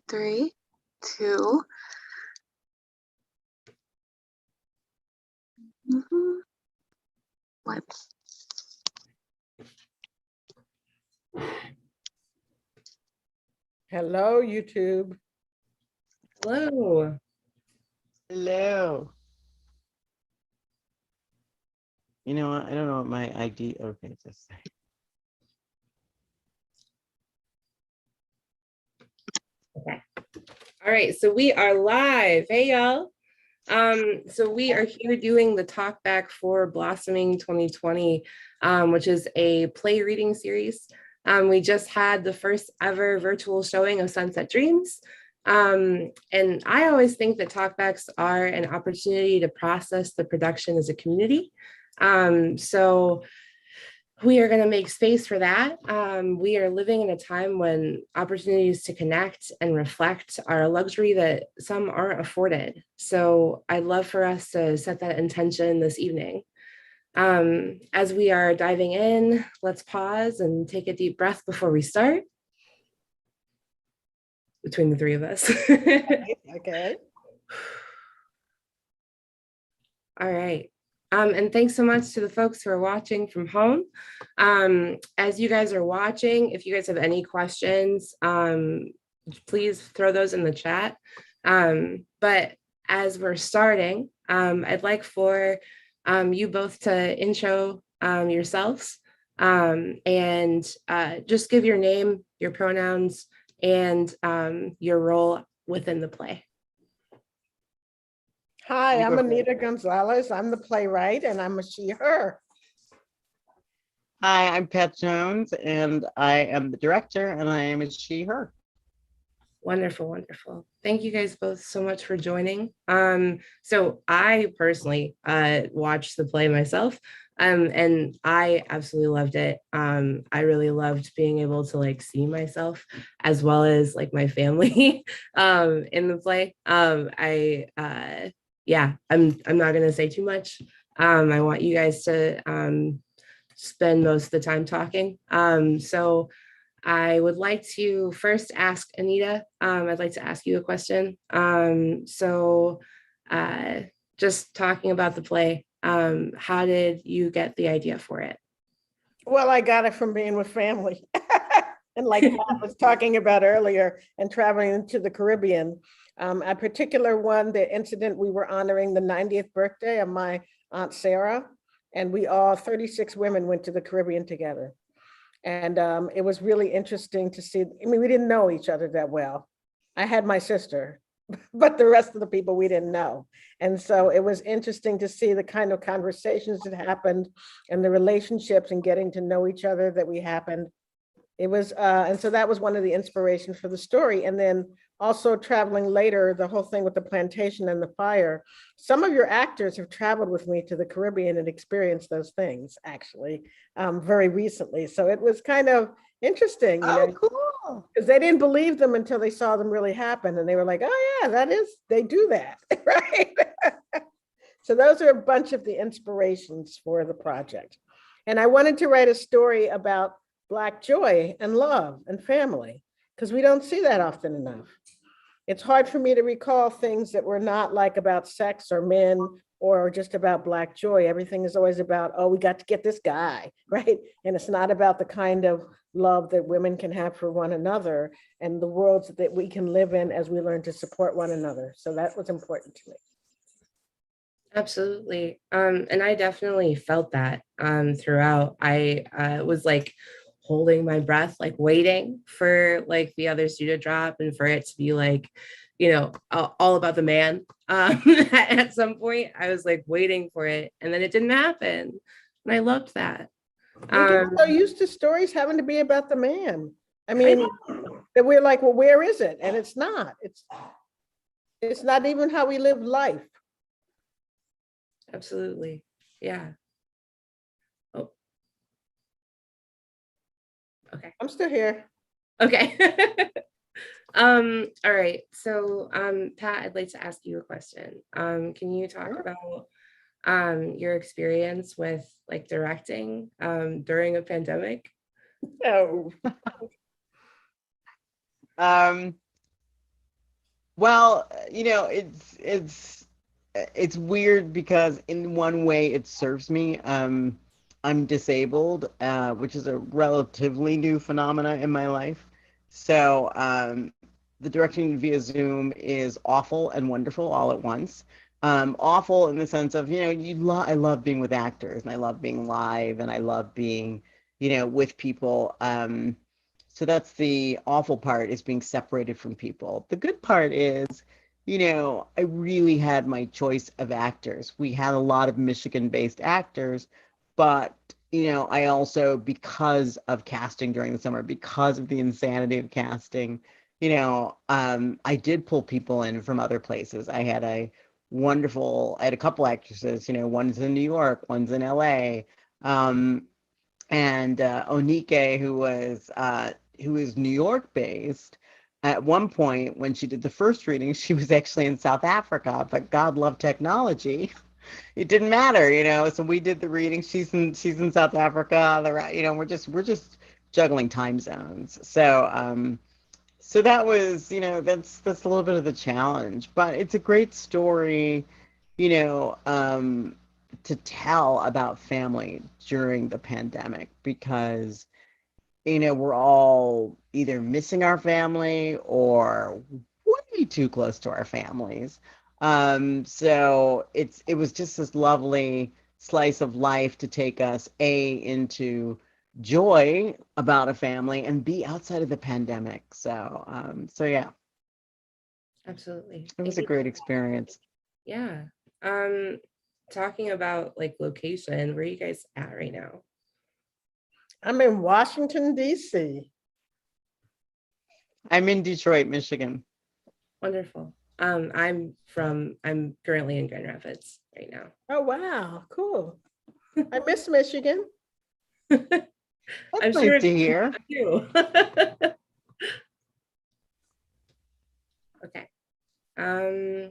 Three, two. One. Hello, YouTube. Hello. Hello. You know what? I don't know what my ID. Okay, just Okay. All right, so we are live. Hey, y'all. So we are here doing the Talkback for Blossoming 2020, which is a play reading series. We just had the first ever virtual showing of Sunset Dreams. And I always think that talkbacks are an opportunity to process the production as a community. So we are going to make space for that. We are living in a time when opportunities to connect and reflect are a luxury that some aren't afforded. So I'd love for us to set that intention this evening. As we are diving in, let's pause and take a deep breath before we start. Between the three of us. Okay. All right. And thanks so much to the folks who are watching from home. As you guys are watching, if you guys have any questions, please throw those in the chat. But as we're starting, I'd like for you both to intro yourselves and just give your name, your pronouns, and your role within the play. Hi, I'm Anita Gonzalez. I'm the playwright and I'm a she, her. Hi, I'm Pat Jones and I am the director and I am a she, her. Wonderful, wonderful. Thank you guys both so much for joining. So I personally watched the play myself. And I absolutely loved it. I really loved being able to like see myself as well as like my family in the play. Yeah, I'm not gonna say too much. I want you guys to spend most of the time talking. So I would like to first ask Anita. I'd like to ask you a question. Just talking about the play, how did you get the idea for it? Well, I got it from being with family. And like Matt was talking about earlier, and traveling to the Caribbean. A particular one, the incident, we were honoring the 90th birthday of my Aunt Sarah, and we all 36 women went to the Caribbean together. And it was really interesting to see. I mean, we didn't know each other that well. I had my sister, but the rest of the people we didn't know. And so it was interesting to see the kind of conversations that happened and the relationships and getting to know each other that we happened. It was, and so that was one of the inspirations for the story. And then also traveling later, the whole thing with the plantation and the fire. Some of your actors have traveled with me to the Caribbean and experienced those things actually very recently. So it was kind of interesting, you know, Cool. because they didn't believe them until they saw them really happen. And they were like, oh yeah, they do that, right? So those are a bunch of the inspirations for the project. And I wanted to write a story about Black joy and love and family, because we don't see that often enough. It's hard for me to recall things that were not like about sex or men or just about Black joy. Everything is always about, oh, we got to get this guy, right? And it's not about the kind of love that women can have for one another and the worlds that we can live in as we learn to support one another. So that was important to me. Absolutely. And I definitely felt that throughout. I was like holding my breath, like waiting for like the other shoe to drop and for it to be like, you know, all about the man. At some point, I was like waiting for it, and then it didn't happen. And I loved that. We get so used to stories having to be about the man. I mean, that we're like, well, where is it? And it's not. It's not even how we live life. Absolutely. Yeah. Oh. Okay. I'm still here. Okay. All right. So Pat, I'd like to ask you a question. Can you talk about your experience with like directing during a pandemic? Oh. Well, it's weird because in one way it serves me. I'm disabled, which is a relatively new phenomena in my life. So the directing via Zoom is awful and wonderful all at once. Awful in the sense of, I love being with actors and I love being live and I love being, with people. So that's the awful part, is being separated from people. The good part is, I really had my choice of actors. We had a lot of Michigan-based actors, but I also, because of casting during the summer, because of the insanity of casting, I did pull people in from other places. I had a couple actresses, one's in New York, one's in LA. And Onike, who is New York based, at one point when she did the first reading, she was actually in South Africa, but God loved technology. It didn't matter, So we did the reading. She's in South Africa. We're just juggling time zones. So that was, that's a little bit of the challenge, but it's a great story, you know, um, to tell about family during the pandemic because, we're all either missing our family or way too close to our families. So it was just this lovely slice of life to take us into joy about a family and be outside of the pandemic. So yeah, Absolutely. it was Thank a you. great experience. Yeah. Um, Talking about like location, where are you guys at right now? I'm in Washington, DC. I'm in Detroit, Michigan. Wonderful. I'm currently in Grand Rapids right now. Oh, wow, cool. I miss Michigan. That's I'm nice sure to hear. you. Okay. Um,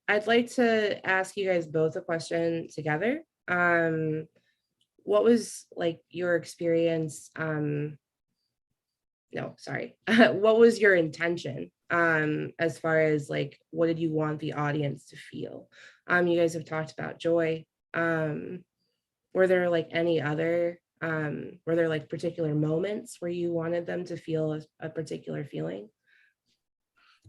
I'd like to ask you guys both a question together. What was like your experience? No, sorry. What was your intention as far as like what did you want the audience to feel? You guys have talked about joy. Were there like any other were there like particular moments where you wanted them to feel a particular feeling?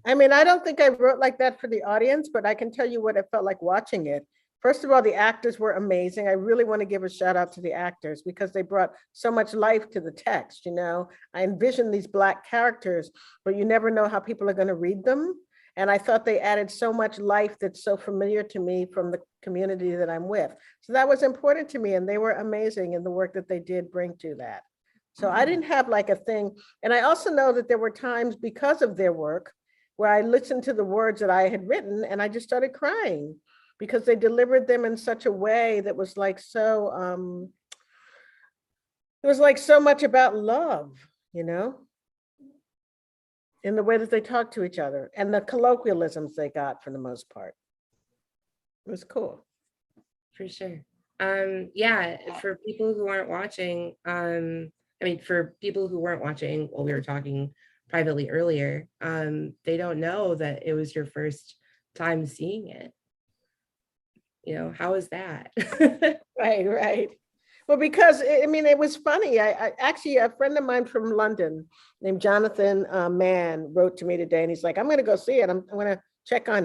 I mean, I don't think I wrote like that for the audience, but I can tell you what it felt like watching it. First of all, the actors were amazing. I really want to give a shout out to the actors because they brought so much life to the text. I envisioned these Black characters, but you never know how people are going to read them. And I thought they added so much life that's so familiar to me from the community that I'm with. So that was important to me. And they were amazing in the work that they did bring to that. So I didn't have like a thing. And I also know that there were times because of their work where I listened to the words that I had written and I just started crying because they delivered them in such a way that was like it was like so much about love, you know, in the way that they talked to each other and the colloquialisms they got for the most part. It was cool. For sure. Yeah, for people who aren't watching, for people who weren't watching while we were talking privately earlier, they don't know that it was your first time seeing it. How is that? Right, right. Well, because I mean, it was funny. I actually, a friend of mine from London named Jonathan Mann wrote to me today, and he's like, "I'm going to go see it. I'm going to check in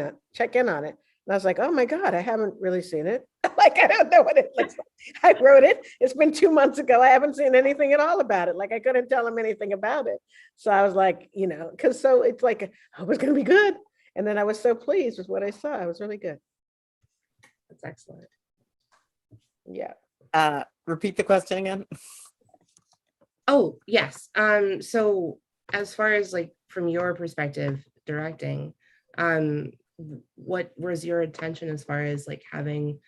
on it." And I was like, "Oh my God, I haven't really seen it. Like, I don't know what it looks like. I wrote it. It's been 2 months ago. I haven't seen anything at all about it. Like, I couldn't tell him anything about it. So I was like, because so it's like, oh, it was going to be good. And then I was so pleased with what I saw. It was really good. That's excellent. Yeah. Repeat the question again. Oh, yes. So as far as like from your perspective directing, what was your intention as far as like having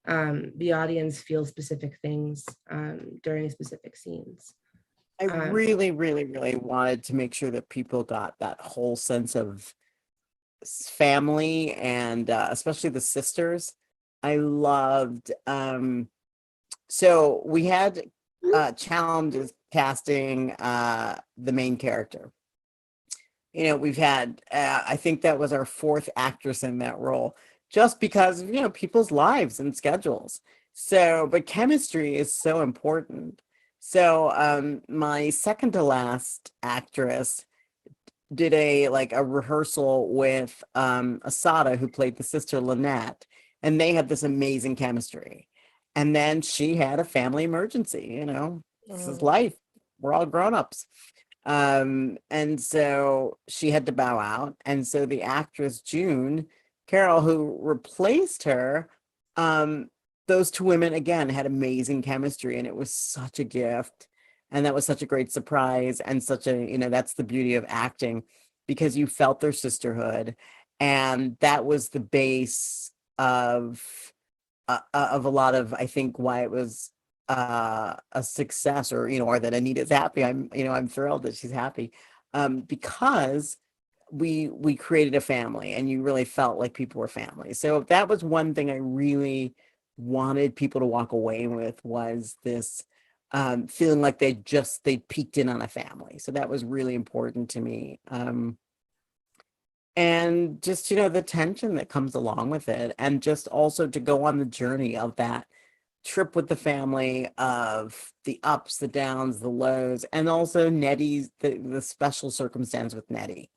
the audience feel specific things during specific scenes? I really, really, really wanted to make sure that people got that whole sense of family and especially the sisters. I loved so we had challenges casting the main character. we've had, I think that was our fourth actress in that role, just because of, people's lives and schedules. So, but chemistry is so important. So, my second to last actress did a rehearsal with Asada, who played the sister Lynette, and they had this amazing chemistry. And then she had a family emergency, this is Mm. life. We're all grown-ups. And so she had to bow out. And so the actress June Carroll, who replaced her, um, those two women again had amazing chemistry, and it was such a gift. And that was such a great surprise, and such a, that's the beauty of acting, because you felt their sisterhood. And that was the base of a lot of, I think, why it was a success, or that Anita's happy. I'm thrilled that she's happy, because we created a family, and you really felt like people were family. So that was one thing I really wanted people to walk away with, was this feeling like they peeked in on a family. So that was really important to me. And just, the tension that comes along with it, and just also to go on the journey of that trip with the family, of the ups, the downs, the lows, and also Nettie's, the special circumstance with Nettie,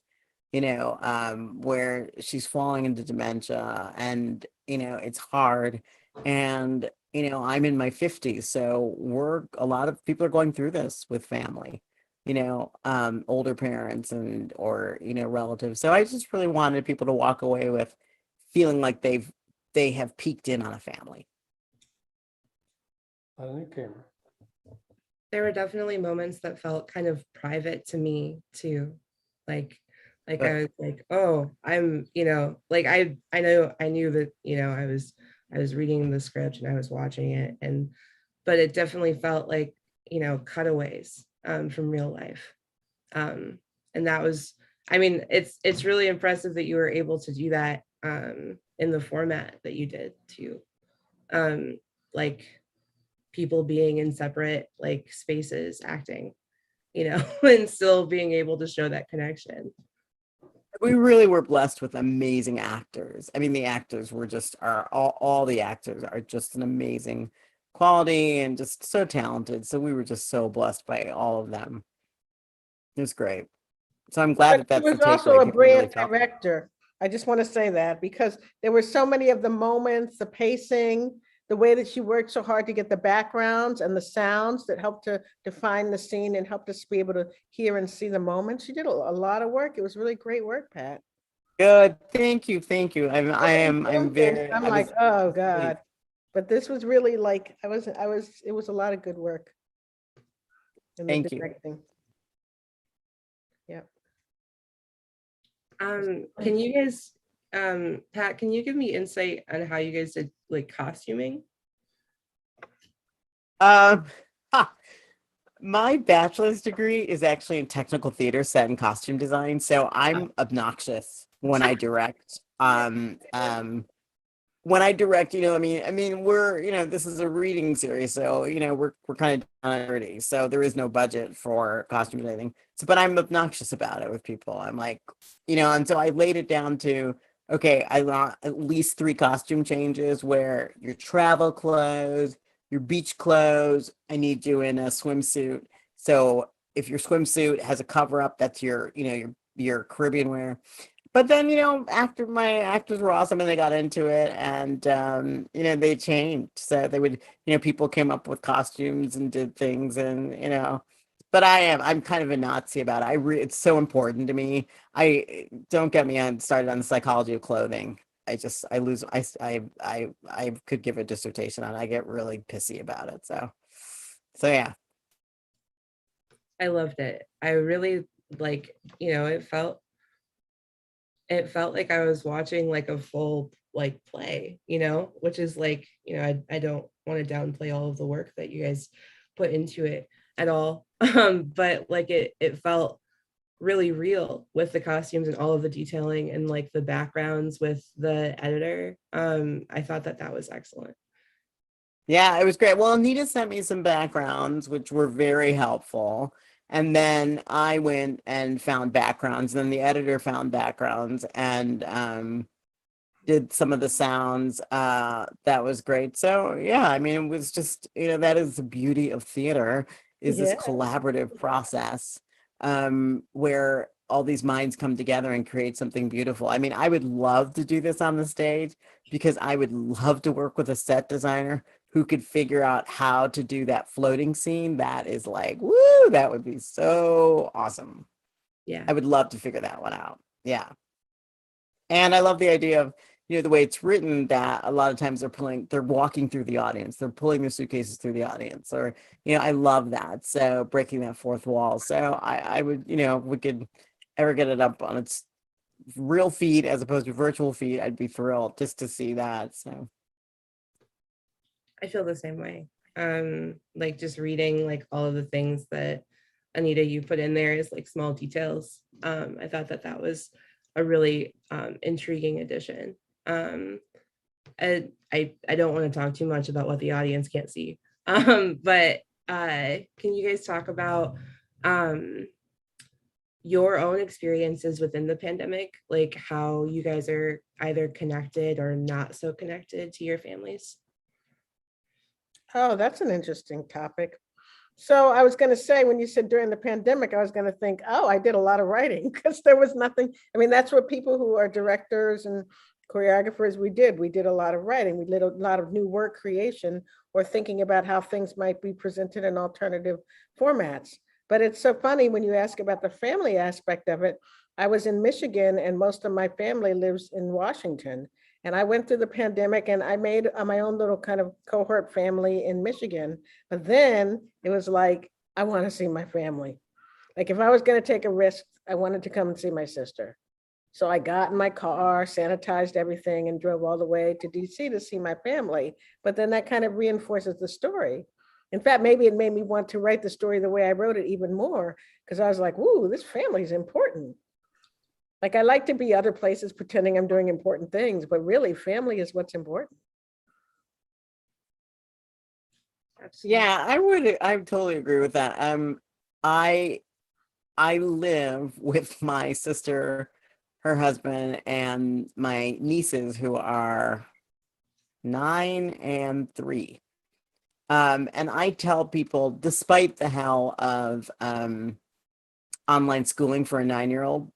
where she's falling into dementia, and it's hard. And I'm in my 50s, so a lot of people are going through this with family, older parents, and or relatives. So I just really wanted people to walk away with feeling like they have peeked in on a family. There were definitely moments that felt kind of private to me too. Like I was like, oh, I'm, like I knew that, I was reading the script and I was watching it, but it definitely felt like, cutaways from real life. And that was, I mean, it's really impressive that you were able to do that in the format that you did too. Like people being in separate like spaces acting, and still being able to show that connection. We really were blessed with amazing actors. I mean, the actors were all the actors are just an amazing quality, and just so talented. So we were just so blessed by all of them. It was great. So I'm glad that He that's the was also takeaway. a People really brilliant felt. director. I just want to say that, because there were so many of the moments, the pacing, the way that she worked so hard to get the backgrounds and the sounds that helped to define the scene and helped us be able to hear and see the moments. She did a lot of work. It was really great work, Pat. Good. Thank you. Thank you. I'm very, I'm I like, was oh really, God. But this was really like, it was a lot of good work in the thank you. directing. Yeah. Can you guys, Pat, can you give me insight on how you guys did like costuming? Um, ha, my bachelor's degree is actually in technical theater, set and costume design. So I'm obnoxious when I direct. When I direct, we're, this is a reading series, so we're kind of nerdy. So there is no budget for costume designing. So, but I'm obnoxious about it with people. I'm like, and so I laid it down to, okay, I want at least 3 costume changes, where your travel clothes, your beach clothes, I need you in a swimsuit. So if your swimsuit has a cover up, that's your Caribbean wear. But then, after my actors were awesome and they got into it, and they changed. So they would, people came up with costumes and did things, and but I'm kind of a Nazi about it. It's so important to me. I don't get me started on the psychology of clothing. I lose, I could give a dissertation on it. I get really pissy about it. So yeah. I loved it. I really like, it felt like I was watching like a full like play, which is like, I don't want to downplay all of the work that you guys put into it at all. But like it felt really real with the costumes and all of the detailing and like the backgrounds with the editor. I thought that was excellent. Yeah, it was great. Well, Anita sent me some backgrounds, which were very helpful. And then I went and found backgrounds. Then the editor found backgrounds and did some of the sounds. That was great. So yeah, I mean, it was just, that is the beauty of theater, is this Yeah. collaborative process where all these minds come together and create something beautiful. I mean, I would love to do this on the stage because I would love to work with a set designer who could figure out how to do that floating scene. That is like, woo, that would be so awesome. Yeah. I would love to figure that one out. Yeah. And I love the idea of, the way it's written, that a lot of times they're walking through the audience, they're pulling their suitcases through the audience, or, I love that. So breaking that fourth wall. So I would, if we could ever get it up on its real feed as opposed to virtual feed, I'd be thrilled just to see that. So I feel the same way. Like just reading like all of the things that Anita, you put in there is like small details. I thought that was a really intriguing addition. I don't want to talk too much about what the audience can't see, but can you guys talk about your own experiences within the pandemic, like how you guys are either connected or not so connected to your families? Oh, that's an interesting topic. So I was going to say, when you said during the pandemic, I was going to think, oh, I did a lot of writing because there was nothing. I mean, that's what people who are directors and choreographers, we did. We did a lot of writing. We did a lot of new work creation or thinking about how things might be presented in alternative formats. But it's so funny when you ask about the family aspect of it. I was in Michigan and most of my family lives in Washington. And I went through the pandemic and I made my own little kind of cohort family in Michigan. But then it was like, I want to see my family. Like if I was going to take a risk, I wanted to come and see my sister. So I got in my car, sanitized everything, and drove all the way to DC to see my family. But then that kind of reinforces the story. In fact, maybe it made me want to write the story the way I wrote it even more, because I was like, ooh, this family is important. Like I like to be other places pretending I'm doing important things, but really family is what's important. Absolutely. yeah, I totally agree with that. I I live with my sister, her husband, and my nieces who are 9 and 3. And I tell people, despite the hell of online schooling for a 9-year-old,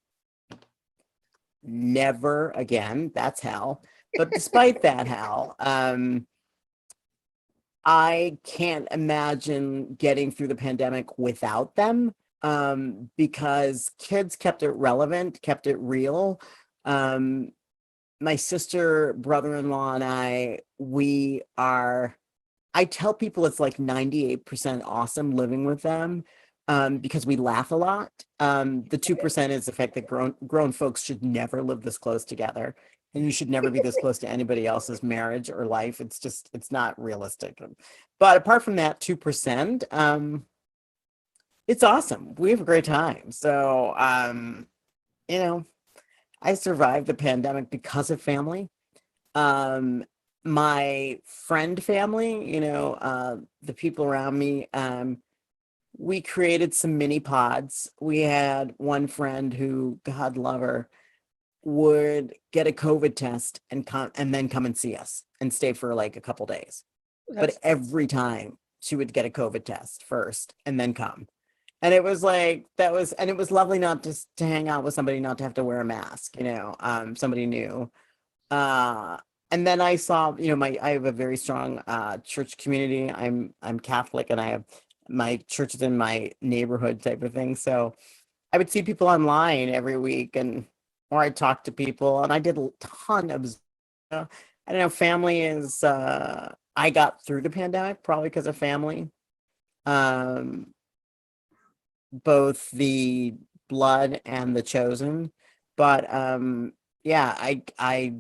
never again, that's hell. But despite that hell, I can't imagine getting through the pandemic without them, because kids kept it relevant, kept it real. Um, my sister, brother-in-law, and I tell people it's like 98% awesome living with them, because we laugh a lot. The 2% is the fact that grown folks should never live this close together. And you should never be this close to anybody else's marriage or life. It's not realistic. But apart from that 2%, it's awesome. We have a great time. So, you know, I survived the pandemic because of family. Um, my friend family, the people around me, we created some mini pods. We had one friend who, God love her, would get a COVID test and then come and see us and stay for like a couple days. But every time she would get a COVID test first and then come. And it was like, and it was lovely not just to hang out with somebody, not to have to wear a mask, somebody new. And then I saw, I have a very strong church community. I'm Catholic, and I have my church is in my neighborhood type of thing. So I would see people online every week, or I'd talk to people, and I did a ton of, I don't know, family is, I got through the pandemic probably because of family. Both the blood and the chosen. But yeah, I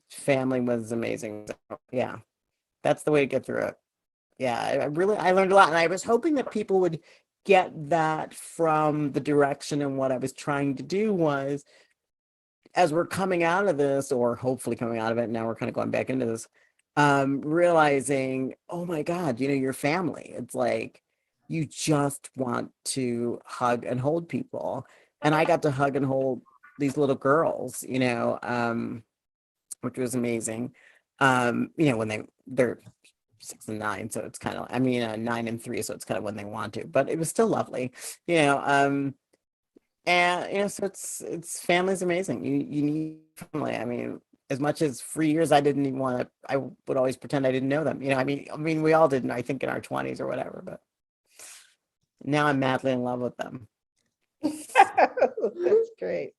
family was amazing. So, yeah, that's the way to get through it. Yeah, I learned a lot, and I was hoping that people would get that from the direction, and what I was trying to do was, as we're coming out of this, or hopefully coming out of it, now we're kind of going back into this, realizing, oh my God, your family. It's like, you just want to hug and hold people. And I got to hug and hold these little girls, which was amazing. When they're 6 and 9, so it's kind of, 9 and 3, so it's kind of when they want to, but it was still lovely, you know. And so it's family's amazing. You need family. As much as for years I didn't even want to, I would always pretend I didn't know them. We all didn't, I think, in our 20s or whatever, but now I'm madly in love with them, That's great.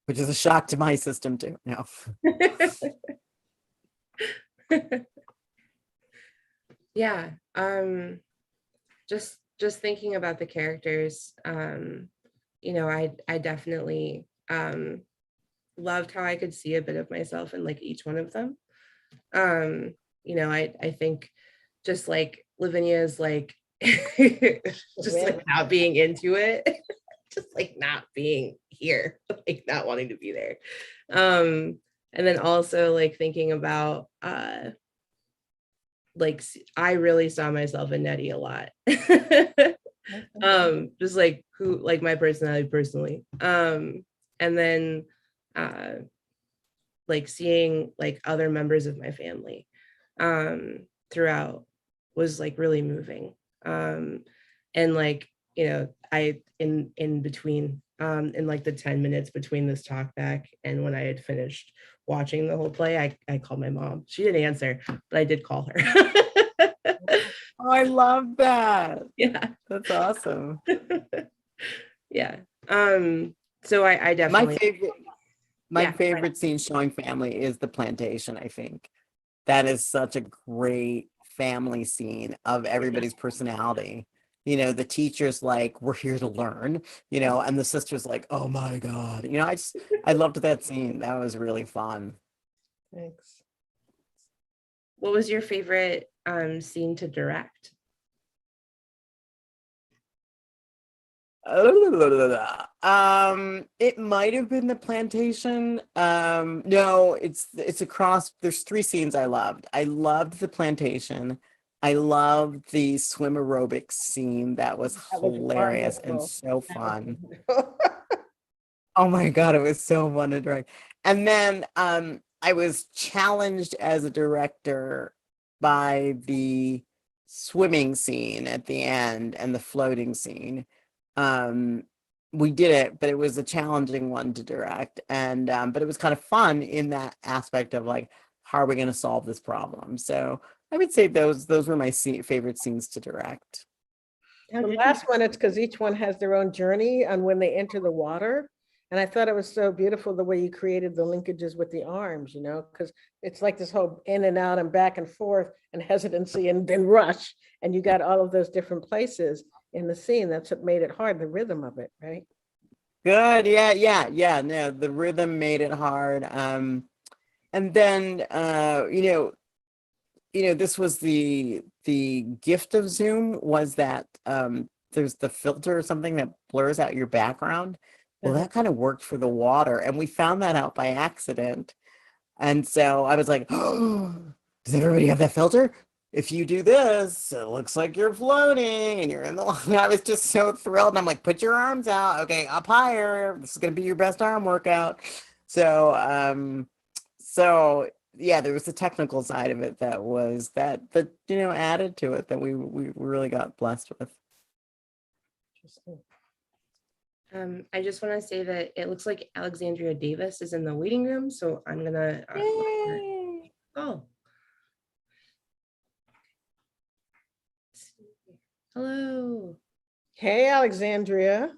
which is a shock to my system too. No. Yeah. Just thinking about the characters, I definitely loved how I could see a bit of myself in like each one of them. I think just like Lavinia is like just like not being into it, just like not being here, like not wanting to be there. And then also like thinking about like I really saw myself in Nettie a lot. Just like who, like my personality personally. And then like seeing like other members of my family throughout was like really moving. And like, I in between in like the 10 minutes between this talk back and when I had finished watching the whole play, I called my mom. She didn't answer, but I did call her. Oh, I love that. Yeah. That's awesome. Yeah. So I definitely my favorite scene showing family is the plantation. I think that is such a great family scene of everybody's personality. The teacher's like, we're here to learn, and the sister's like, oh my God. I loved that scene. That was really fun. Thanks. What was your favorite scene to direct? It might have been the plantation. No, it's across. There's 3 scenes I loved. I loved the plantation. I loved the swim aerobics scene. That was hilarious and so fun. Oh my God, it was so fun to direct. And then I was challenged as a director by the swimming scene at the end and the floating scene. We did it, but it was a challenging one to direct. And but it was kind of fun in that aspect of like, how are we going to solve this problem? So I would say those were my favorite scenes to direct. The last one, it's because each one has their own journey on when they enter the water. And I thought it was so beautiful the way you created the linkages with the arms, because it's like this whole in and out and back and forth and hesitancy and then rush. And you got all of those different places in the scene. That's what made it hard, the rhythm of it, right? Good. Yeah. No, the rhythm made it hard. And then this was the gift of Zoom was that there's the filter or something that blurs out your background. Well, that kind of worked for the water, and we found that out by accident. And so I was like, oh, does everybody have that filter? If you do this, it looks like you're floating and you're in the water. I was just so thrilled. And I'm like, put your arms out. Okay, up higher. This is going to be your best arm workout. So, yeah, there was the technical side of it that added to it that we really got blessed with. Interesting. I just want to say that it looks like Alexandria Davis is in the waiting room, so I'm gonna hello. Hey, Alexandria.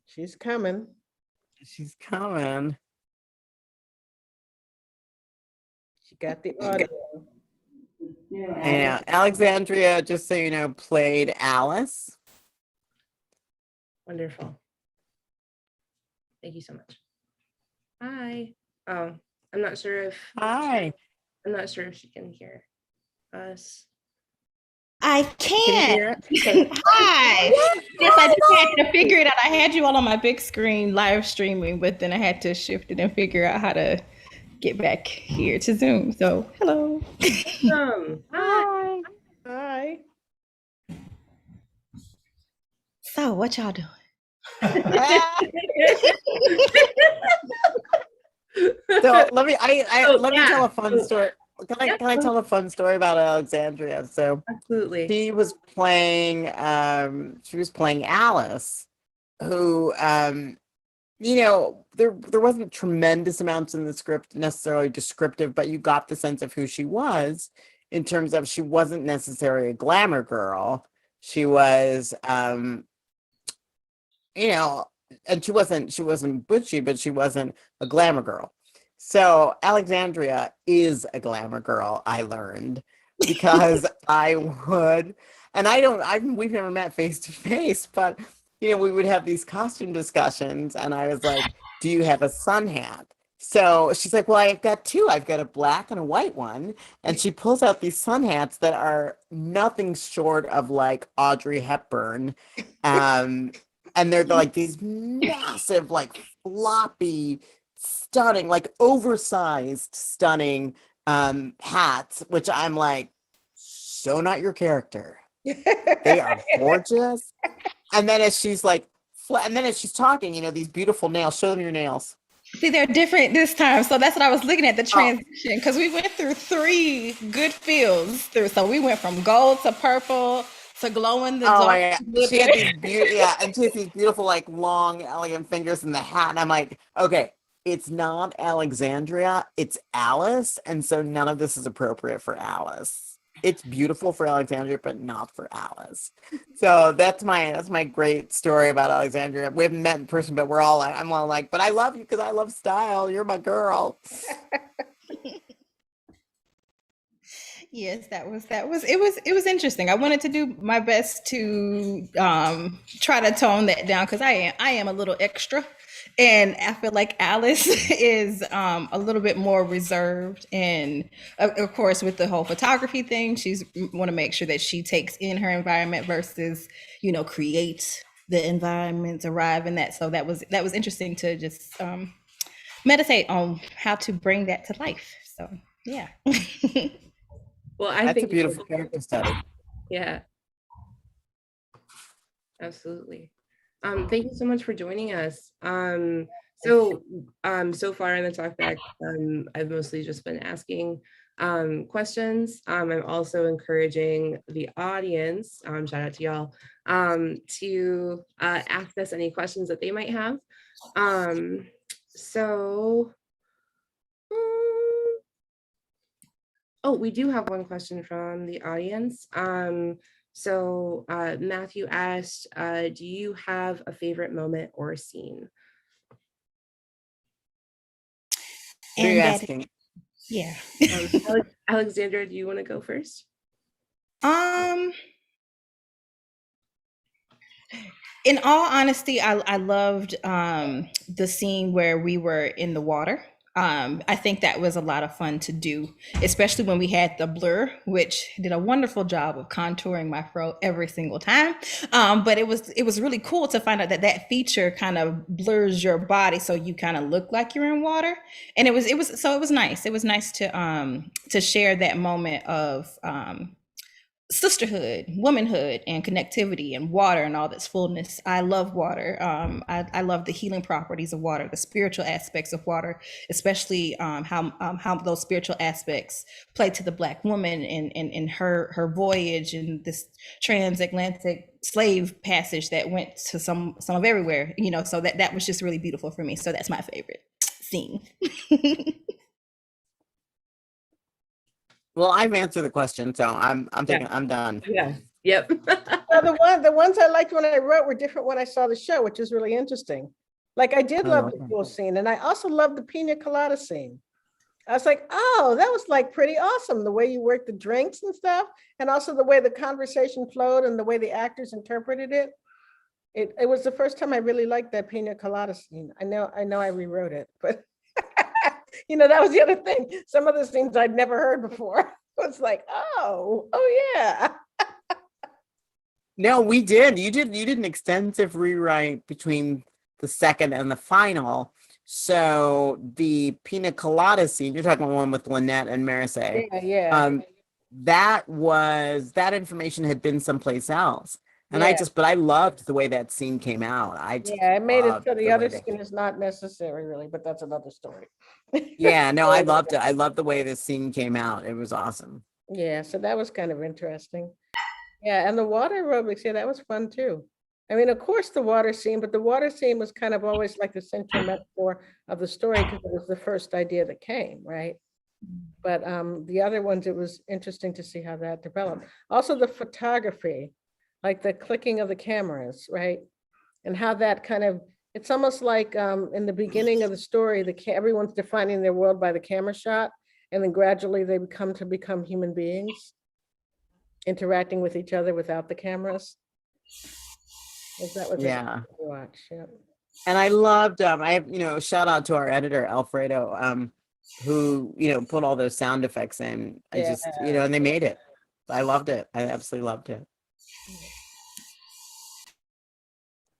She's coming. She's coming. She got the audio. Yeah, Alexandria, just so you know, played Alice. Wonderful. Thank you so much. Hi. Oh, I'm not sure if she can hear us. I can. Hi. Yes, I just had to figure it out. I had you all on my big screen live streaming, but then I had to shift it and figure out how to get back here to Zoom. So, hello. Hi. Hi. So what y'all doing? So let me let me tell yeah. a fun story. Can I tell a fun story about Alexandria? So Absolutely. she was playing Alice, who you know, there wasn't tremendous amounts in the script necessarily descriptive, but you got the sense of who she was in terms of she wasn't necessarily a glamour girl. She was you know, and she wasn't butchy, but she wasn't a glamour girl. So Alexandria is a glamour girl, I learned, because I would, and we've never met face to face, but you know, we would have these costume discussions, and I was like, "Do you have a sun hat?" So she's like, "Well, I've got two. I've got a black and a white one." And she pulls out these sun hats that are nothing short of like Audrey Hepburn. Um, and they're like these massive, like floppy, stunning, like oversized, stunning hats, which I'm like, so not your character. They are gorgeous. And then as she's like, and then as she's talking, you know, these beautiful nails. Show them your nails. See, they're different this time. So that's what I was looking at, the transition, because we went through 3 good fields through. So we went from gold to purple to glow in the Oh dark. my God. She had these and she has these beautiful, like long, elegant fingers in the hat. And I'm like, okay, it's not Alexandria, it's Alice. And so none of this is appropriate for Alice. It's beautiful for Alexandria, but not for Alice. So that's my great story about Alexandria. We haven't met in person, but I'm all like, but I love you because I love style. You're my girl. Yes, it was interesting. I wanted to do my best to try to tone that down, because I am a little extra, and I feel like Alice is a little bit more reserved, and of course with the whole photography thing, she's want to make sure that she takes in her environment versus, you know, create the environment, arrive in that. So that was interesting to just meditate on how to bring that to life. So yeah. Well, I That's a think beautiful character study. yeah, absolutely. Thank you so much for joining us. So far in the talkback, I've mostly just been asking questions. I'm also encouraging the audience, shout out to y'all, to ask us any questions that they might have. Oh, we do have one question from the audience. Matthew asked, do you have a favorite moment or scene? Who are you asking? Yeah. Alexandra, do you want to go first? In all honesty, I loved the scene where we were in the water. I think that was a lot of fun to do, especially when we had the blur, which did a wonderful job of contouring my fro every single time. But it was really cool to find out that that feature kind of blurs your body, so you kind of look like you're in water. And it was nice. It was nice to share that moment of sisterhood, womanhood, and connectivity, and water and all this fullness. I love water. I love the healing properties of water, the spiritual aspects of water, especially how those spiritual aspects play to the Black woman in her voyage and this transatlantic slave passage that went to some of everywhere. You know, so that was just really beautiful for me. So that's my favorite scene. Well, I've answered the question, so I'm done. Yeah. Yep. The ones I liked when I wrote were different when I saw the show, which was really interesting. Like I did love the pool scene, and I also loved the pina colada scene. I was like, oh, that was like pretty awesome. The way you worked the drinks and stuff, and also the way the conversation flowed and the way the actors interpreted it. It was the first time I really liked that pina colada scene. I know I rewrote it, but you know, that was the other thing. Some of the scenes I'd never heard before. It's like, oh yeah. No, we did. You did an extensive rewrite between the second and the final. So the pina colada scene, you're talking about one with Lynette and Marisay. Yeah. That information had been someplace else. And Yeah. but I loved the way that scene came out. I just Yeah, it made it loved so the way other they- scene is not necessary really, but that's another story. Yeah, no, I loved it. I loved the way this scene came out. It was awesome. Yeah, so that was kind of interesting. Yeah, and the water aerobics, yeah, that was fun too. I mean, of course, the water scene, but the water scene was kind of always like the central metaphor of the story because it was the first idea that came, right? But the other ones, it was interesting to see how that developed. Also, the photography, like the clicking of the cameras, right? And how that kind of, it's almost like in the beginning of the story, everyone's defining their world by the camera shot, and then gradually they become human beings interacting with each other without the cameras. That was Yeah. interesting to watch. Yeah. And I loved, I have, shout out to our editor, Alfredo, who, put all those sound effects in. I Yeah. just, and they made it. I loved it. I absolutely loved it.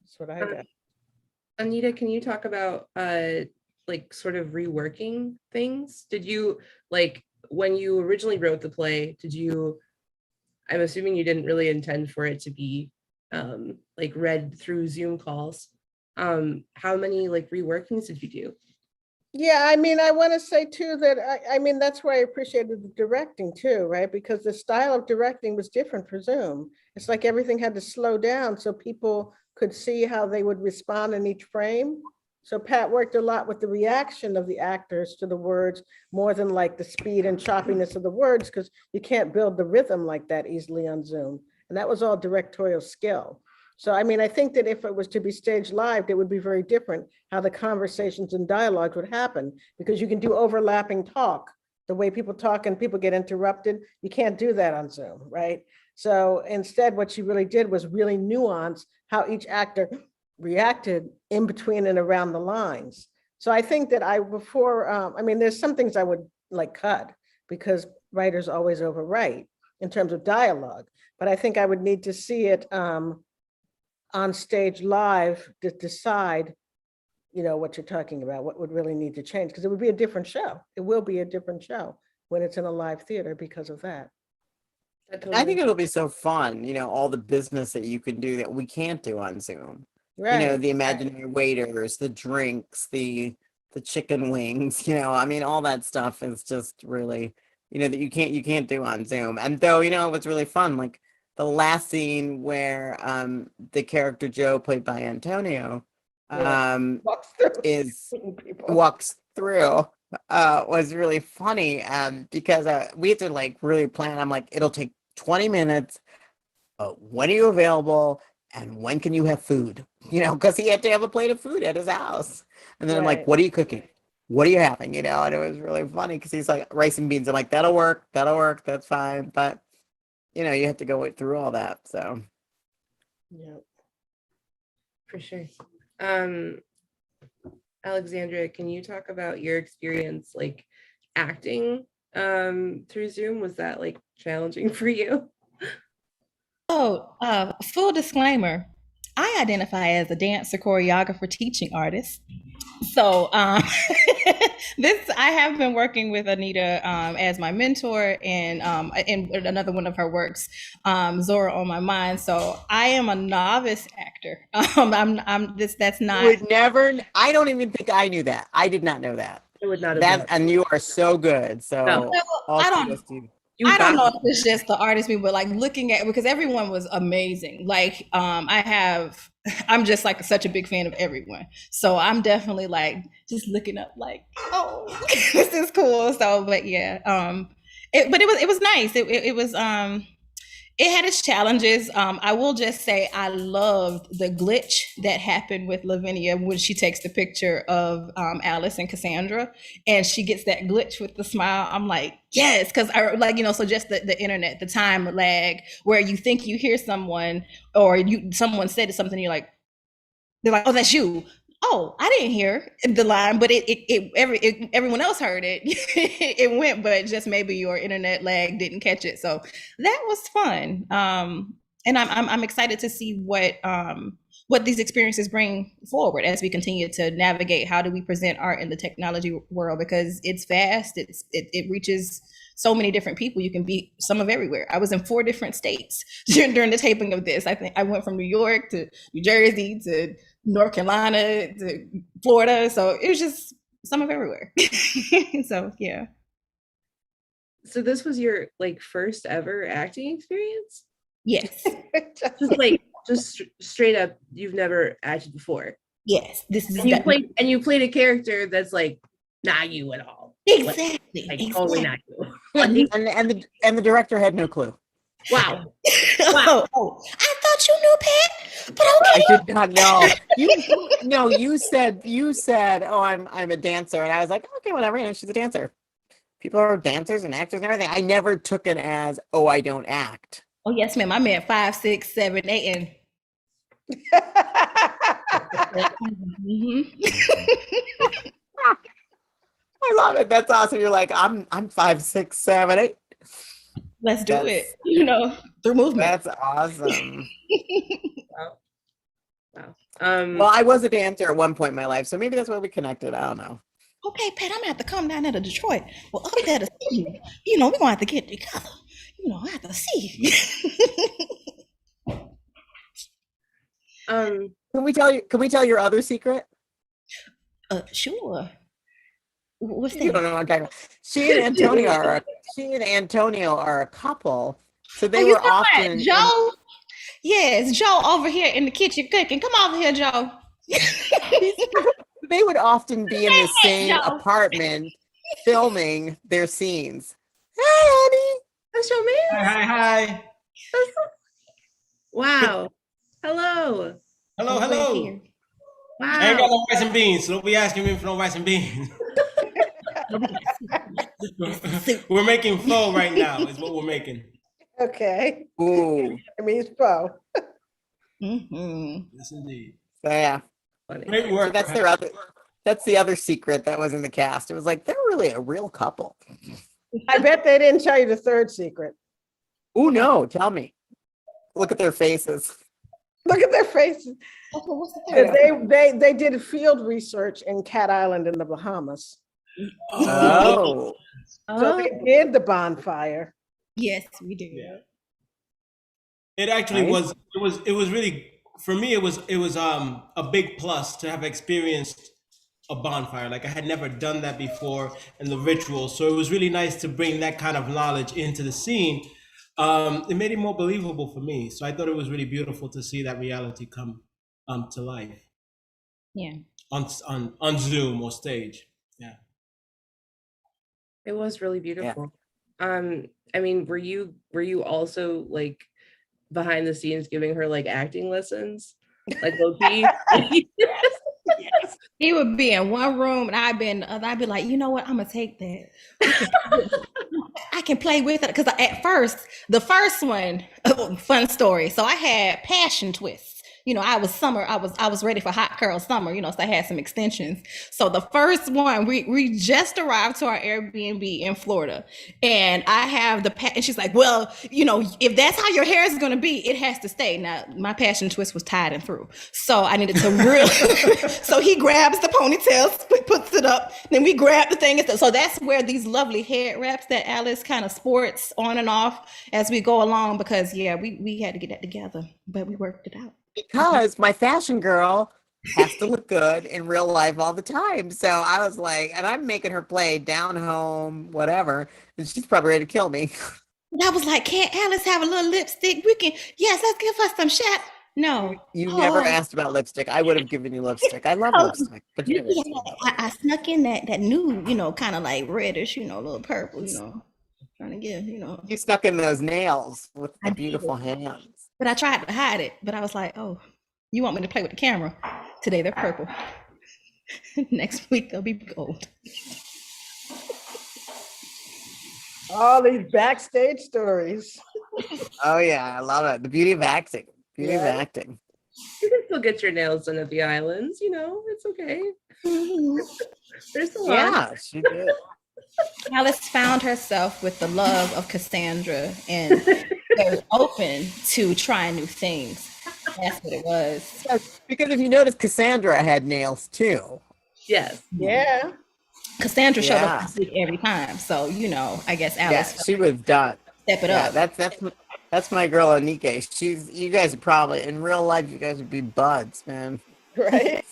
That's what I got. Anita, can you talk about like sort of reworking things? Did you like when you originally wrote the play, I'm assuming you didn't really intend for it to be like read through Zoom calls. How many like reworkings did you do? Yeah, I mean, I want to say too that I mean, that's why I appreciated the directing too, right? Because the style of directing was different for Zoom. It's like everything had to slow down so people could see how they would respond in each frame. So Pat worked a lot with the reaction of the actors to the words more than like the speed and choppiness of the words, because you can't build the rhythm like that easily on Zoom. And that was all directorial skill. So, I mean, I think that if it was to be staged live, it would be very different how the conversations and dialogues would happen, because you can do overlapping talk, the way people talk and people get interrupted. You can't do that on Zoom, right? So instead, what she really did was really nuance how each actor reacted in between and around the lines. So I think that I mean, there's some things I would like cut because writers always overwrite in terms of dialogue, but I think I would need to see it on stage live to decide, what you're talking about, what would really need to change, because it would be a different show. It will be a different show when it's in a live theater because of that. I think it'll be so fun, all the business that you can do that we can't do on Zoom. Right. The imaginary waiters, the drinks, the chicken wings, I mean, all that stuff is just really, that you can't do on Zoom. And though, it was really fun, like the last scene where the character Joe, played by Antonio, walks through was really funny because we had to like really plan. I'm like, it'll take 20 minutes. When are you available? And when can you have food? Because he had to have a plate of food at his house. And then I'm like, what are you cooking? What are you having? And it was really funny because he's like, rice and beans. I'm like, that'll work, that's fine. But you have to go through all that. So yeah, for sure. Alexandra, can you talk about your experience like acting through Zoom? Was that like challenging for you? Oh, full disclaimer, I identify as a dancer, choreographer, teaching artist. So I have been working with Anita as my mentor and another one of her works, Zora on My Mind. So I am a novice actor. That's not. would never. I don't even think I knew that. I did not know that. I would not have that, and you are so good. So no. I don't know if it's just the artist me, but like looking at, because everyone was amazing. Like I'm just like such a big fan of everyone. So I'm definitely like just looking up like, oh, this is cool. So, but yeah, it was nice. It was it had its challenges. I will just say I loved the glitch that happened with Lavinia when she takes the picture of Alice and Cassandra, and she gets that glitch with the smile. I'm like, yes, because I like, so just the internet, the time lag where you think you hear someone or someone said something, they're like, oh, that's you. Oh, I didn't hear the line, but everyone else heard it. It went, but just maybe your internet lag didn't catch it. So that was fun. And I'm excited to see what these experiences bring forward as we continue to navigate how do we present art in the technology world, because it's fast, it reaches so many different people. You can be some of everywhere. I was in 4 different states during the taping of this. I think I went from New York to New Jersey to North Carolina to Florida. So it was just some of everywhere. So yeah. So this was your like first ever acting experience? Yes. Just straight up, you've never acted before. Yes. This is and you played a character that's like not you at all. Exactly. Like totally not you. And the director had no clue. Wow. Wow. Oh, I thought you knew, Pat. But okay. I did not know. You said, oh, I'm a dancer, and I was like, okay, whatever. You know, she's a dancer. People are dancers and actors and everything. I never took it as, oh, I don't act. Oh yes, ma'am. I meant 5, 6, 7, 8, and. I love it. That's awesome. You're like, I'm 5, 6, 7, 8. Let's do it. You know, through movement. That's awesome. Wow. Well, I was a dancer at one point in my life, so maybe that's where we connected. I don't know. Okay, Pat, I'm gonna have to come down there to Detroit. Well, up there to see you. You know, we're gonna have to get together. You know, I have to see you. Can we tell your other secret? Sure. What's that? You don't know what I'm talking about. She and Antonio are a couple. So they were often Joe. Yes, Joe over here in the kitchen cooking. Come over here, Joe. They would often be in the same apartment filming their scenes. Hey, honey. That's your man. Hi. Wow. Hello. Hello. Wow. I ain't got no rice and beans, so don't be asking me for no rice and beans. We're making pho right now, is what we're making. Okay. Ooh. It means pho. Mm-hmm. Yes, indeed. So yeah. Great work. So that's the other secret that was in the cast. It was like, they're really a real couple. I bet they didn't tell you the third secret. Oh no, tell me. Look at their faces. Look at their faces. Okay, what's the third? They did field research in Cat Island in the Bahamas. Oh. So they did the bonfire. Yes, we do. Yeah. It actually was. It was really, for me. It was a big plus to have experienced a bonfire. Like I had never done that before, and the ritual. So it was really nice to bring that kind of knowledge into the scene. It made it more believable for me. So I thought it was really beautiful to see that reality come to life. Yeah. On Zoom or stage. Yeah. It was really beautiful. Yeah. I mean, were you also like behind the scenes giving her like acting lessons? Like low key? Yes. He would be in one room and I'd be in the other. I'd be like, you know what? I'm gonna take that. I can play with it. Because at first, the first one, fun story. So I had passion twists. You know, I was ready for hot curl summer, you know, so I had some extensions. So the first one, we just arrived to our Airbnb in Florida, and I have and she's like, well, you know, if that's how your hair is going to be, it has to stay. Now, my passion twist was tied and through. So I needed to so he grabs the ponytail, puts it up, then we grab the thing. So that's where these lovely head wraps that Alice kind of sports on and off as we go along, because yeah, we had to get that together, but we worked it out. Because my fashion girl has to look good in real life all the time. So I was like, and I'm making her play down home, whatever, and she's probably ready to kill me. And I was like, can't Alice have a little lipstick? We can, yes, let's give her some shit. No. You never asked about lipstick. I would have given you lipstick. I love lipstick. But you I snuck in that nude, you know, kind of like reddish, you know, a little purple, you know, trying to get, you know. You stuck in those nails with the beautiful hands. But I tried to hide it, but I was like, oh, you want me to play with the camera? Today they're purple. Next week they'll be gold. All these backstage stories. Oh yeah, I love it. The beauty of acting. Beauty of acting. You can still get your nails done at the islands, you know, it's okay. There's a lot. Yeah, she did. Alice found herself with the love of Cassandra and was open to trying new things. That's what it was. Yes, because if you notice, Cassandra had nails too. Yes. Yeah. Cassandra showed up Yeah. this week every time. So, I guess Yeah, Alice she was done. step it Yeah, up. that's my girl Anike. You guys are probably in real life. You guys would be buds, man. Right.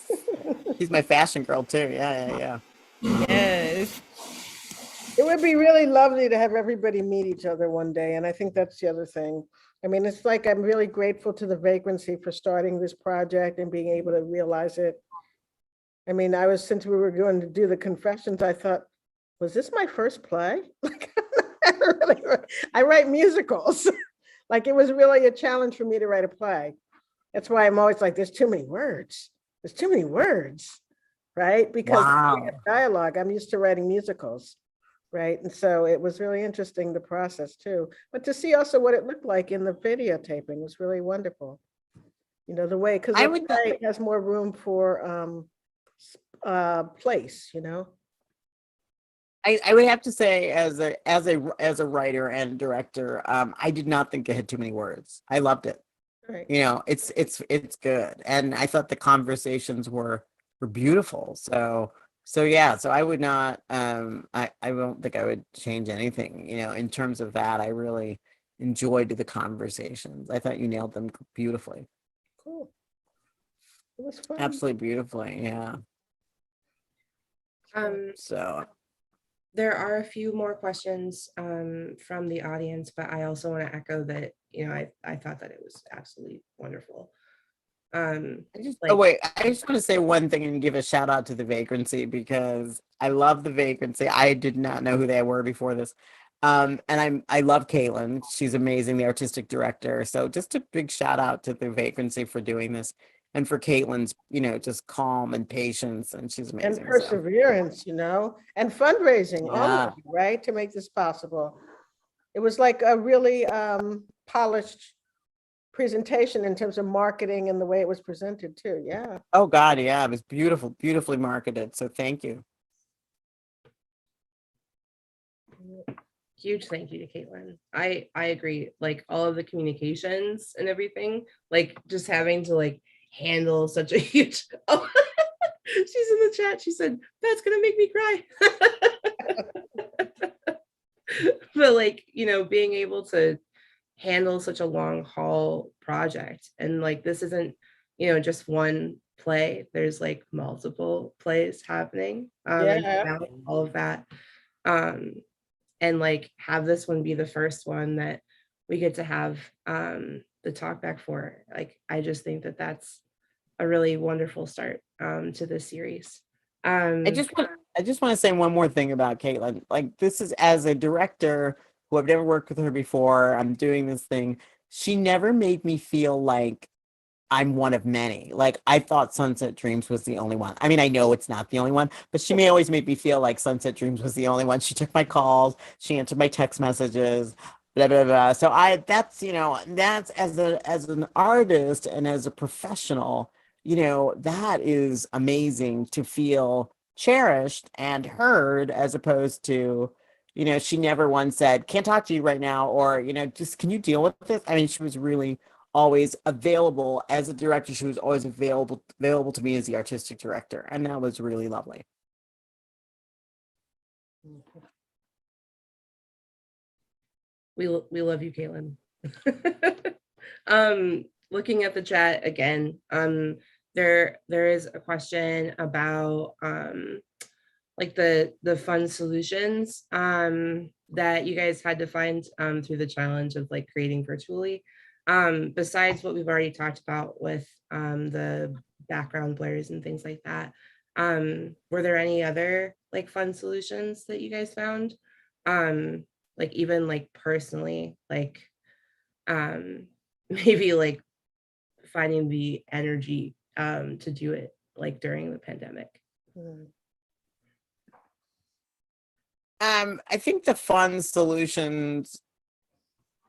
She's my fashion girl too. Yeah. Yes. It would be really lovely to have everybody meet each other one day. And I think that's the other thing. I mean, it's like I'm really grateful to the Vagrancy for starting this project and being able to realize it. I mean, since we were going to do the confessions, I thought, was this my first play? Like, I write musicals. Like, it was really a challenge for me to write a play. That's why I'm always like, there's too many words. There's too many words, right? Because Wow. dialogue, I'm used to writing musicals. Right. And so it was really interesting, the process too. But to see also what it looked like in the videotaping was really wonderful. The way, because I the would. play has more room for place, I would have to say, as a writer and director, I did not think it had too many words. I loved it. Right. It's good, and I thought the conversations were beautiful. So yeah, so I would not. I don't think I would change anything. In terms of that, I really enjoyed the conversations. I thought you nailed them beautifully. Cool. It was fun. Absolutely beautifully. Yeah. So There are a few more questions from the audience, but I also want to echo that, I thought that it was absolutely wonderful. I just want to say one thing and give a shout out to the Vagrancy, because I love the Vagrancy. I did not know who they were before this. And I love Caitlin. She's amazing, the artistic director. So just a big shout out to the Vagrancy for doing this, and for Caitlin's, just calm and patience, and she's amazing. And perseverance, and fundraising, all Yeah. of it, right, to make this possible. It was like a really polished presentation in terms of marketing and the way it was presented too. Yeah. Oh God, yeah, it was beautifully marketed. So thank you. Huge thank you to Caitlin. I agree. Like, all of the communications and everything, like just having to like handle such a huge. Oh, she's in the chat. She said that's gonna make me cry. But like, being able to handle such a long haul project, and like this isn't just one play. There's like multiple plays happening. Yeah. And all of that. And like have this one be the first one that we get to have the talkback for. Like, I just think that that's a really wonderful start to this series. I just want to say one more thing about Caitlin. Like, this is, as a director who I've never worked with her before, I'm doing this thing. She never made me feel like I'm one of many. Like, I thought Sunset Dreams was the only one. I mean, I know it's not the only one, but she may always made me feel like Sunset Dreams was the only one. She took my calls, she answered my text messages, blah blah blah. So that's as an artist and as a professional, that is amazing to feel cherished and heard, as opposed to, she never once said, can't talk to you right now, or, just, can you deal with this? I mean, she was really always available as a director. She was always available to me as the artistic director, and that was really lovely. We love you, Caitlin. Looking at the chat again, there is a question about like the fun solutions that you guys had to find through the challenge of like creating virtually. Besides what we've already talked about with the background blurs and things like that, were there any other like fun solutions that you guys found? Like, even like personally, like maybe like finding the energy to do it like during the pandemic. I think the fun solutions,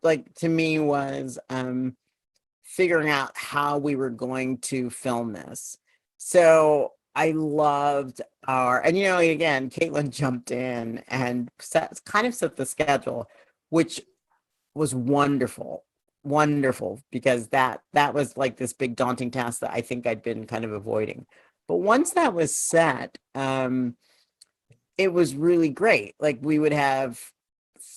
like, to me, was figuring out how we were going to film this. So I loved and again, Caitlin jumped in and kind of set the schedule, which was wonderful, wonderful, because that was like this big daunting task that I think I'd been kind of avoiding. But once that was set, it was really great. Like we would have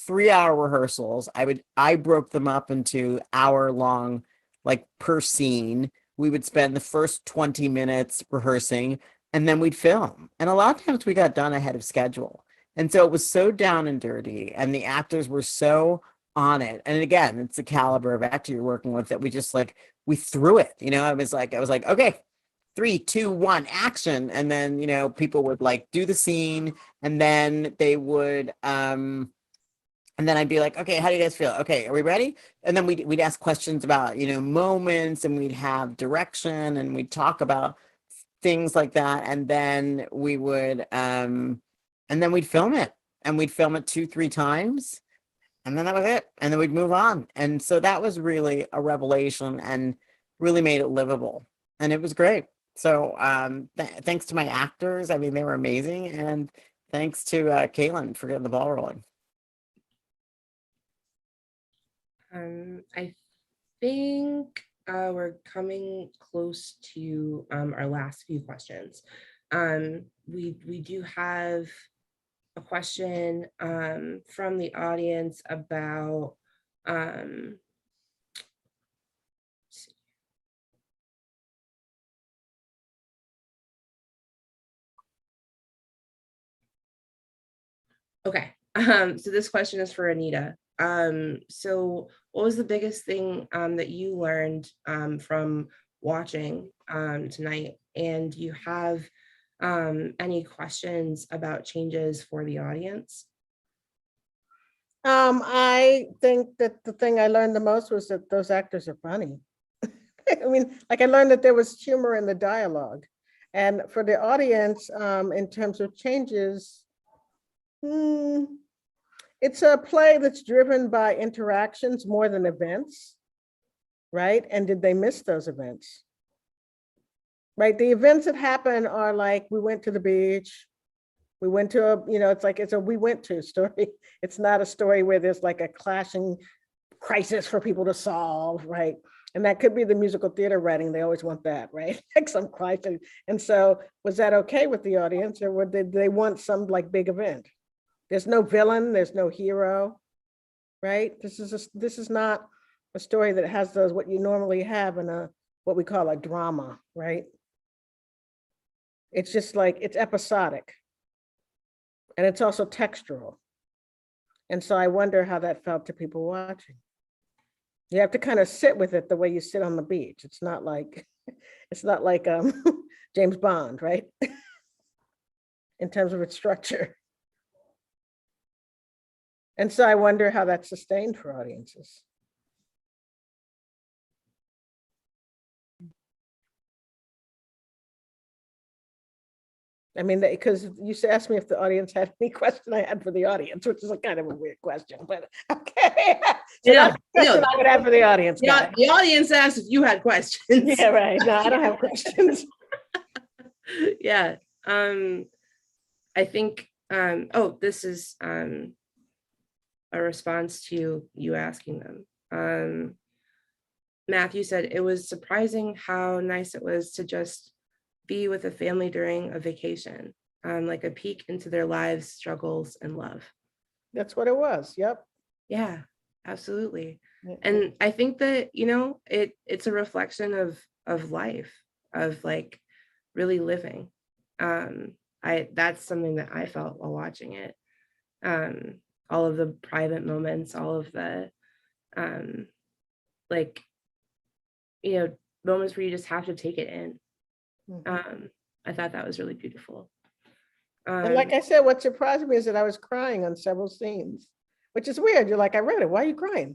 3-hour rehearsals. I broke them up into hour-long, like per scene. We would spend the first 20 minutes rehearsing, and then we'd film. And a lot of times we got done ahead of schedule. And so it was so down and dirty, and the actors were so on it. And again, it's the caliber of actor you're working with that we just we threw it. I was like, okay, 3, 2, 1, action. And then, people would do the scene, and then they would and then I'd be like, okay, how do you guys feel? Okay, are we ready? And then we'd ask questions about, moments, and we'd have direction, and we'd talk about things like that. And then we'd film it, and we'd film it 2, 3 times. And then that was it. And then we'd move on. And so that was really a revelation and really made it livable. And it was great. So thanks to my actors. I mean, they were amazing. And thanks to Caitlin for getting the ball rolling. I think we're coming close to our last few questions. We do have a question from the audience about okay. So this question is for Anita. So what was the biggest thing that you learned from watching tonight? And do you have any questions about changes for the audience? I think that the thing I learned the most was that those actors are funny. I mean, I learned that there was humor in the dialogue. And for the audience, in terms of changes, it's a play that's driven by interactions more than events, right? And did they miss those events? Right, the events that happen are like, we went to the beach, we went to it's a we went to story. It's not a story where there's like a clashing crisis for people to solve, right? And that could be the musical theater writing. They always want that, right? Like some crisis. And so was that okay with the audience, or did they want some like big event? There's no villain, there's no hero, right? This is not a story that has those, what you normally have in a, what we call a drama, right? It's just like, it's episodic. And it's also textural. And so I wonder how that felt to people watching. You have to kind of sit with it the way you sit on the beach. It's not like James Bond, right? In terms of its structure. And so I wonder how that's sustained for audiences. I mean, because you asked me if the audience had any question I had for the audience, which is a kind of a weird question, but okay. So Yeah, that's the question I would have for the audience. Yeah, the audience asked if you had questions. Yeah, right. No, I don't have questions. Yeah. I think, this is a response to you asking them. Matthew said, it was surprising how nice it was to just be with a family during a vacation, like a peek into their lives, struggles, and love. That's what it was. Yep. Yeah, absolutely. Yeah. And I think that, it's a reflection of life, of like really living. That's something that I felt while watching it. All of the private moments, all of the moments where you just have to take it in. I thought that was really beautiful. And like I said, what surprised me is that I was crying on several scenes, which is weird. You're like, I read it. Why are you crying?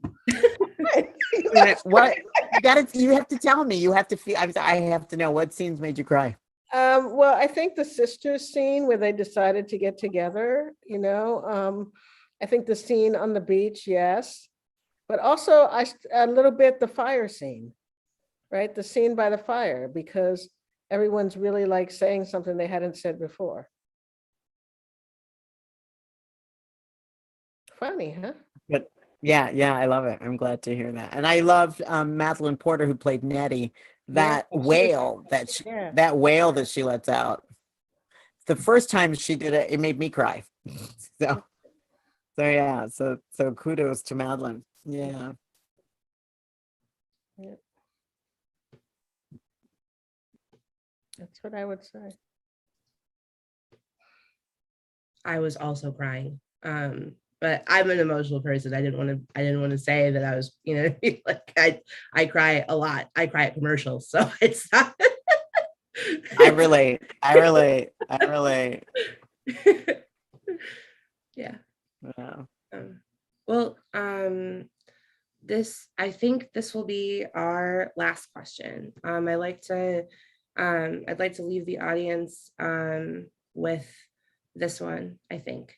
What? You have to tell me. You have to feel. I have to know what scenes made you cry. Well, I think the sisters scene where they decided to get together. I think the scene on the beach, yes, but also a little bit the fire scene, right? The scene by the fire, because everyone's really like saying something they hadn't said before. Funny, huh? But yeah, I love it. I'm glad to hear that. And I loved Madeline Porter, who played Nettie. That Yeah, wail yeah. that wail that she lets out. The first time she did it, it made me cry. So yeah, so kudos to Madeline. Yeah. Yeah. That's what I would say. I was also crying. But I'm an emotional person. I didn't want to say that I was, like I cry a lot. I cry at commercials. So it's not. I relate. Yeah. Yeah. Well, I think this will be our last question. I'd like to leave the audience with this one, I think.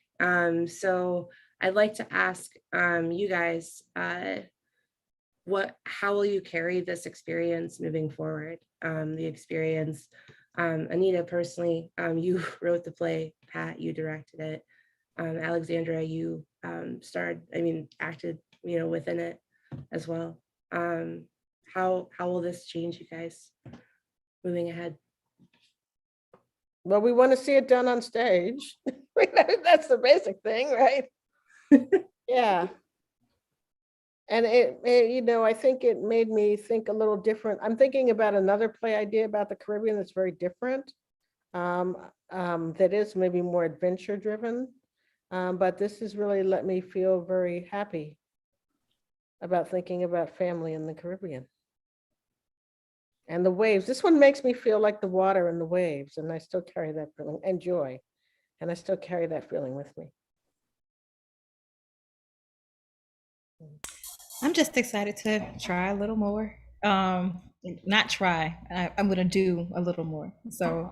So I'd like to ask you guys, how will you carry this experience moving forward? The experience, Anita, personally, you wrote the play, Pat, you directed it. Alexandra, you acted, within it as well. How will this change you guys moving ahead? Well, we want to see it done on stage. That's the basic thing, right? Yeah. And I think it made me think a little different. I'm thinking about another play idea about the Caribbean that's very different. That is maybe more adventure driven. But this has really let me feel very happy about thinking about family in the Caribbean. And the waves. This one makes me feel like the water and the waves, and I still carry that feeling, and joy. And I still carry that feeling with me. I'm just excited to try a little more. Not try. I'm gonna do a little more. So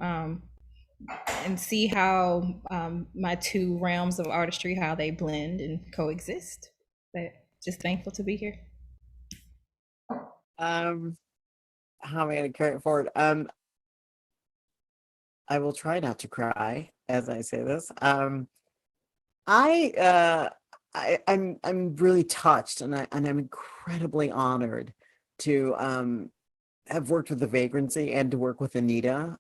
and see how my two realms of artistry, how they blend and coexist. But just thankful to be here. How am I going to carry it forward? I will try not to cry as I say this. I'm really touched, and I'm incredibly honored to have worked with the Vagrancy and to work with Anita.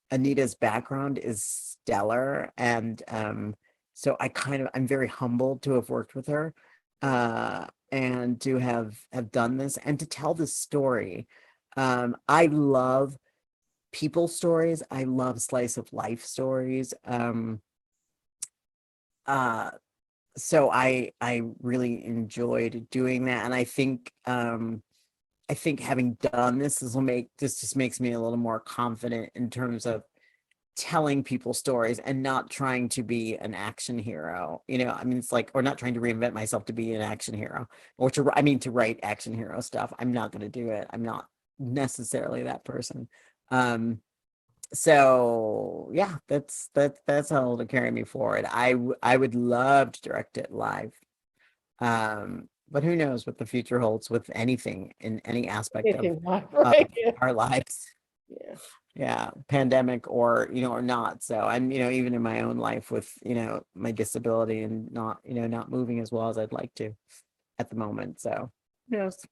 Anita's background is stellar, and so I'm very humbled to have worked with her, and to have done this and to tell this story. I love people stories. I love slice of life stories. So I really enjoyed doing that, and I think having done this just makes me a little more confident in terms of telling people stories and not trying to be an action hero. It's like, or not trying to reinvent myself to be an action hero, or to write action hero stuff. I'm not going to do it. I'm not necessarily that person. So yeah, that's how it'll carry me forward. I would love to direct it live. But who knows what the future holds with anything in any aspect of our lives. Yeah, pandemic or not. So I'm even in my own life with my disability and not moving as well as I'd like to at the moment. So who knows.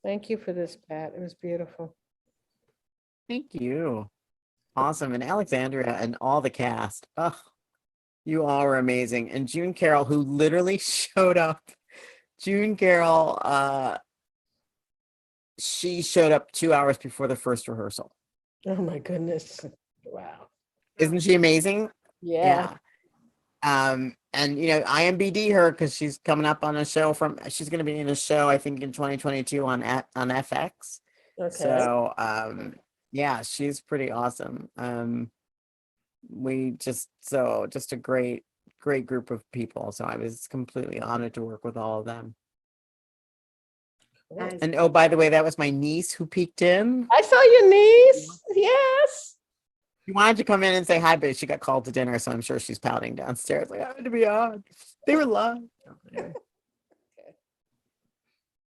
Thank you for this, Pat. It was beautiful. Thank you. Awesome. And Alexandria and all the cast. Oh, you all were amazing. And June Carroll, who literally showed up. June Carroll, she showed up 2 hours before the first rehearsal. Oh my goodness. Wow. Isn't she amazing? Yeah. And IMBD her because she's coming up on a show she's going to be in a show, I think, in 2022 on FX. Okay. So yeah, she's pretty awesome. Just a great group of people. So I was completely honored to work with all of them. And oh, by the way, that was my niece who peeked in. I saw your niece. Yes. She wanted to come in and say hi, but she got called to dinner, so I'm sure she's pouting downstairs. Like, I had to be on. They were live.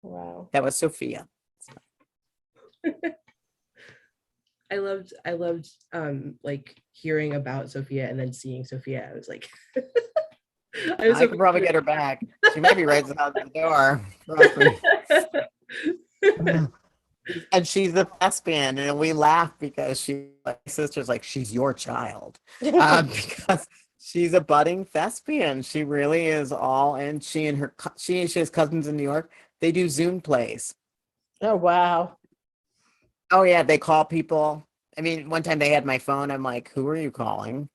Wow. that was Sophia. I loved like hearing about Sophia and then seeing Sophia. I was like, I could probably get her back. She might be right out the door. Trust me. And she's a thespian, and we laugh because my sister's like, she's your child, because she's a budding thespian. She really is all, and she has cousins in New York. They do Zoom plays. Oh, wow. Oh yeah, they call people. I mean, one time they had my phone. I'm like, who are you calling?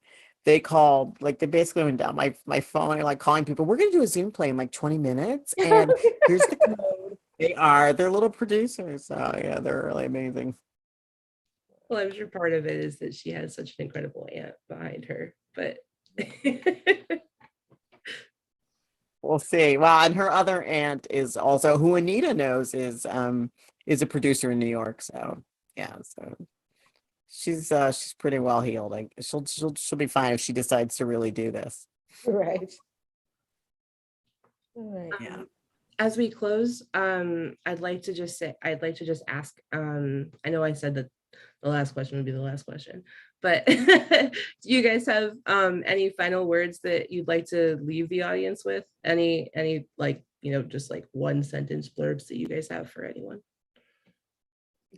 They called, like they basically went down my phone and like calling people. We're gonna do a Zoom play in like 20 minutes, and here's the code. They're little producers. So yeah, they're really amazing. Well, I'm sure part of it is that she has such an incredible aunt behind her, but We'll see. Well, and her other aunt is also, who Anita knows, is a producer in New York. So yeah, so she's pretty well healed. Like she'll be fine if she decides to really do this. Right. All right. Yeah. As we close, I'd like to just ask, I know I said that the last question would be the last question, but do you guys have any final words that you'd like to leave the audience with? Any like, just like one sentence blurbs that you guys have for anyone?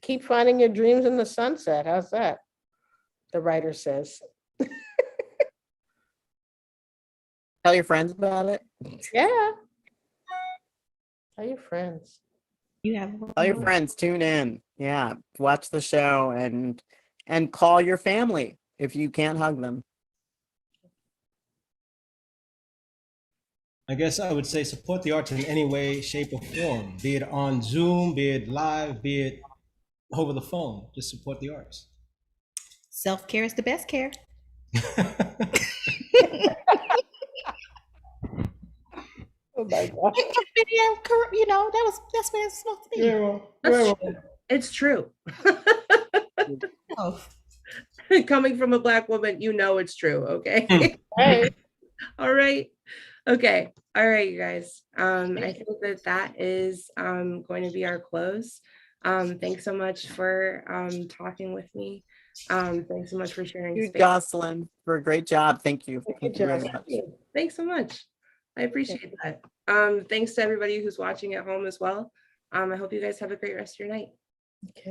Keep finding your dreams in the sunset. How's that? The writer says. Tell your friends about it. Yeah. Tell your friends. You have Tell your friends, tune in. Yeah, watch the show and call your family if you can't hug them. I guess I would say support the arts in any way, shape, or form, be it on Zoom, be it live, be it over the phone. Just support the arts. self-care is the best care. Oh my God. That's what it's supposed to be. It's true. Oh. Coming from a Black woman, it's true. Okay. Hey. All right. Okay. All right, you guys. I think that is going to be our close. Thanks so much for talking with me. Thanks so much for sharing You, space. Jocelyn, for a great job. Thank you. Thank you very Jocelyn. much. Thanks so much. I appreciate that. Thanks to everybody who's watching at home as well. I hope you guys have a great rest of your night. Okay.